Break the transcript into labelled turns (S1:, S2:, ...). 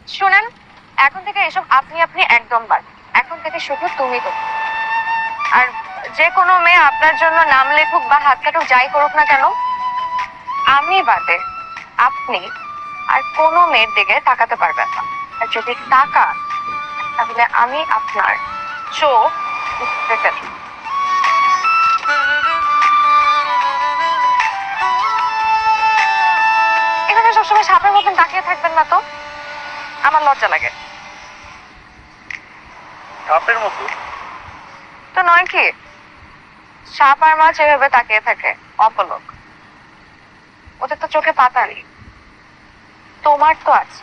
S1: শুনেন, এখন থেকে এসব আপনি আপনি একদম বাদ। এখন থেকে শুধু তুমি তো। আর যে কোনো মেয়ে আপনার জন্য নাম লেখুক বা হাত কাটুক, যাই করুক না কেন, আমি বাদে আপনি আর কোনো মেয়ের দিকে তাকাতে পারবেন না। আর যদি তাকান, তাহলে আমি আপনার চোখ উপড়ে ফেলব। এখানে সবসময় সাপের মতন তাকিয়ে থাকবেন না তো, আমার লজ্জা লাগে।
S2: সাপের মতো?
S1: তো নয় কি? সাপ আর মাছ এভাবে তাকিয়ে থাকে অপলক, ওদের তো চোখে পাতা নেই, তোমার তো আছে।